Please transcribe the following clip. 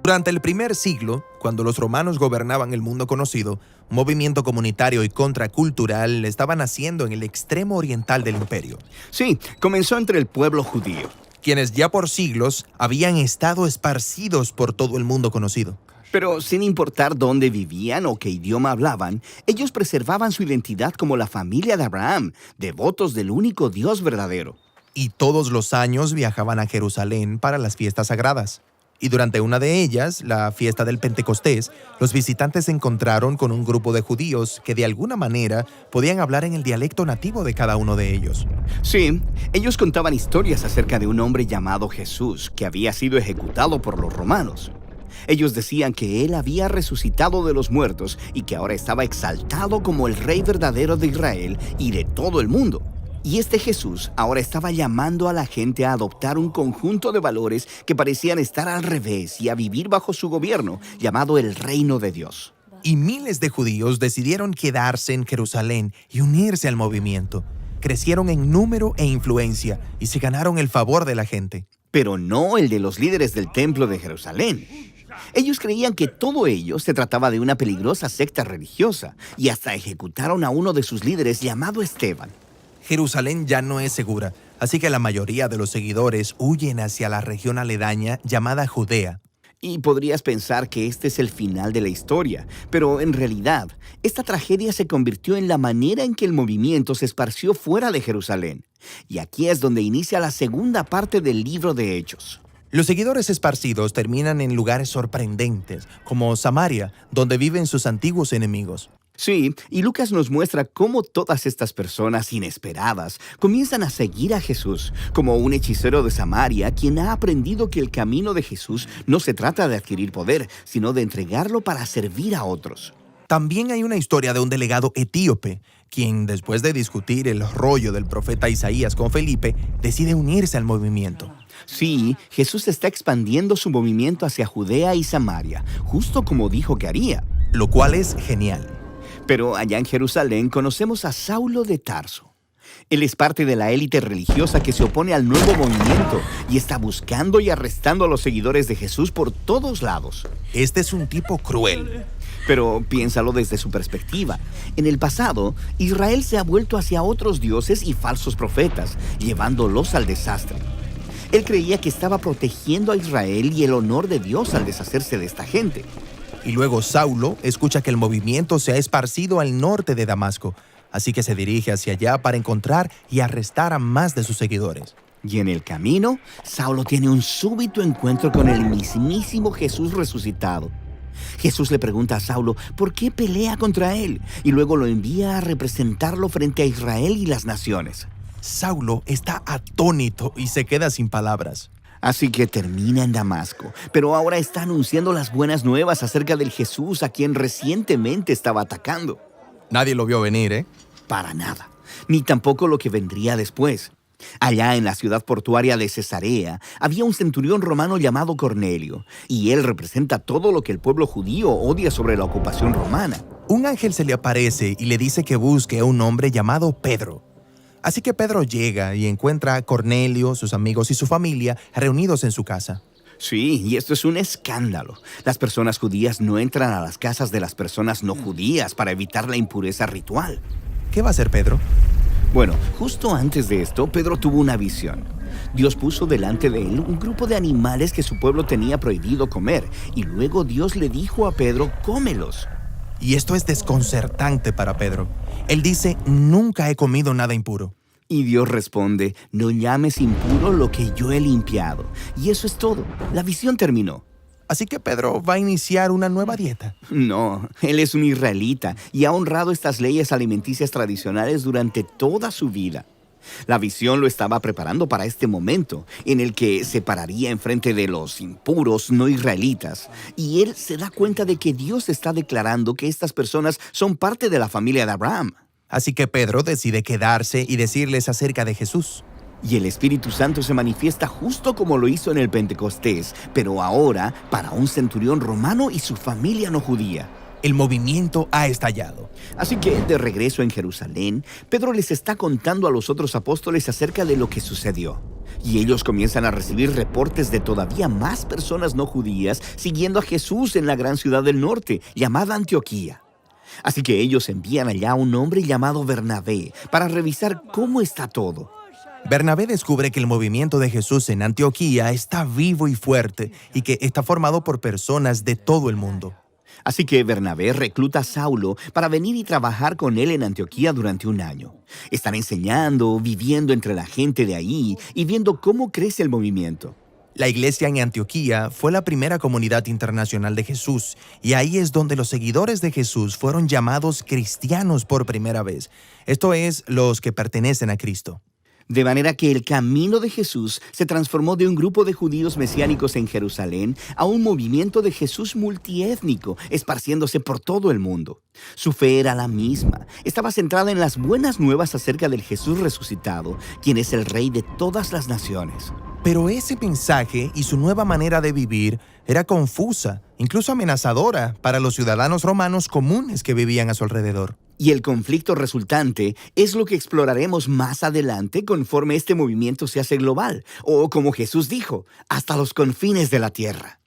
Durante el primer siglo, cuando los romanos gobernaban el mundo conocido, un movimiento comunitario y contracultural estaba naciendo en el extremo oriental del imperio, Sí, comenzó entre el pueblo judío. quienes ya por siglos habían estado esparcidos por todo el mundo conocido. Pero sin importar dónde vivían o qué idioma hablaban, ellos preservaban su identidad como la familia de Abraham, devotos del único Dios verdadero. Y todos los años viajaban a Jerusalén para las fiestas sagradas. Y durante una de ellas, la fiesta del Pentecostés, los visitantes se encontraron con un grupo de judíos que de alguna manera podían hablar en el dialecto nativo de cada uno de ellos. Sí, ellos contaban historias acerca de un hombre llamado Jesús que había sido ejecutado por los romanos. Ellos decían que él había resucitado de los muertos y que ahora estaba exaltado como el rey verdadero de Israel y de todo el mundo. Y este Jesús ahora estaba llamando a la gente a adoptar un conjunto de valores que parecían estar al revés y a vivir bajo su gobierno, llamado el reino de Dios. Y miles de judíos decidieron quedarse en Jerusalén y unirse al movimiento. Crecieron en número e influencia y se ganaron el favor de la gente. Pero no el de los líderes del templo de Jerusalén. Ellos creían que todo ello se trataba de una peligrosa secta religiosa y hasta ejecutaron a uno de sus líderes llamado Esteban. Jerusalén ya no es segura, así que la mayoría de los seguidores huyen hacia la región aledaña llamada Judea. Y podrías pensar que este es el final de la historia, pero en realidad, esta tragedia se convirtió en la manera en que el movimiento se esparció fuera de Jerusalén. Y aquí es donde inicia la segunda parte del libro de Hechos. Los seguidores esparcidos terminan en lugares sorprendentes, como Samaria, donde viven sus antiguos enemigos. Sí, y Lucas nos muestra cómo todas estas personas inesperadas comienzan a seguir a Jesús, como un hechicero de Samaria quien ha aprendido que el camino de Jesús no se trata de adquirir poder, sino de entregarlo para servir a otros. También hay una historia de un delegado etíope, quien después de discutir el rollo del profeta Isaías con Felipe, decide unirse al movimiento. Sí, Jesús está expandiendo su movimiento hacia Judea y Samaria, justo como dijo que haría. Lo cual es genial. Pero allá en Jerusalén conocemos a Saulo de Tarso. Él es parte de la élite religiosa que se opone al nuevo movimiento y está buscando y arrestando a los seguidores de Jesús por todos lados. Este es un tipo cruel. Pero piénsalo desde su perspectiva. En el pasado, Israel se ha vuelto hacia otros dioses y falsos profetas, llevándolos al desastre. Él creía que estaba protegiendo a Israel y el honor de Dios al deshacerse de esta gente. Y luego Saulo escucha que el movimiento se ha esparcido al norte de Damasco, así que se dirige hacia allá para encontrar y arrestar a más de sus seguidores. Y en el camino, Saulo tiene un súbito encuentro con el mismísimo Jesús resucitado. Jesús le pregunta a Saulo por qué pelea contra él y luego lo envía a representarlo frente a Israel y las naciones. Saulo está atónito y se queda sin palabras. Así que termina en Damasco, pero ahora está anunciando las buenas nuevas acerca del Jesús a quien recientemente estaba atacando. Nadie lo vio venir, ¿eh? Para nada, ni tampoco lo que vendría después. Allá en la ciudad portuaria de Cesarea había un centurión romano llamado Cornelio, y él representa todo lo que el pueblo judío odia sobre la ocupación romana. Un ángel se le aparece y le dice que busque a un hombre llamado Pedro. Así que Pedro llega y encuentra a Cornelio, sus amigos y su familia reunidos en su casa. Sí, y esto es un escándalo. Las personas judías no entran a las casas de las personas no judías para evitar la impureza ritual. ¿Qué va a hacer Pedro? Bueno, justo antes de esto, Pedro tuvo una visión. Dios puso delante de él un grupo de animales que su pueblo tenía prohibido comer, y luego Dios le dijo a Pedro, cómelos. Y esto es desconcertante para Pedro. Él dice, nunca he comido nada impuro. Y Dios responde, no llames impuro lo que yo he limpiado. Y eso es todo. La visión terminó. Así que Pedro va a iniciar una nueva dieta. No, él es un israelita y ha honrado estas leyes alimenticias tradicionales durante toda su vida. La visión lo estaba preparando para este momento, en el que se pararía enfrente de los impuros no israelitas, y él se da cuenta de que Dios está declarando que estas personas son parte de la familia de Abraham. Así que Pedro decide quedarse y decirles acerca de Jesús. Y el Espíritu Santo se manifiesta justo como lo hizo en el Pentecostés, pero ahora para un centurión romano y su familia no judía. el movimiento ha estallado. Así que, de regreso en Jerusalén, Pedro les está contando a los otros apóstoles acerca de lo que sucedió. Y ellos comienzan a recibir reportes de todavía más personas no judías siguiendo a Jesús en la gran ciudad del norte, llamada Antioquía. Así que ellos envían allá a un hombre llamado Bernabé para revisar cómo está todo. Bernabé descubre que el movimiento de Jesús en Antioquía está vivo y fuerte y que está formado por personas de todo el mundo. Así que Bernabé recluta a Saulo para venir y trabajar con él en Antioquía durante un año. Están enseñando, viviendo entre la gente de ahí y viendo cómo crece el movimiento. La iglesia en Antioquía fue la primera comunidad internacional de Jesús, y ahí es donde los seguidores de Jesús fueron llamados cristianos por primera vez. Esto es, los que pertenecen a Cristo. De manera que el camino de Jesús se transformó de un grupo de judíos mesiánicos en Jerusalén a un movimiento de Jesús multiétnico, esparciéndose por todo el mundo. Su fe era la misma, estaba centrada en las buenas nuevas acerca del Jesús resucitado, quien es el Rey de todas las naciones. Pero ese mensaje y su nueva manera de vivir era confusa, incluso amenazadora para los ciudadanos romanos comunes que vivían a su alrededor. Y el conflicto resultante es lo que exploraremos más adelante conforme este movimiento se hace global, o como Jesús dijo, hasta los confines de la tierra.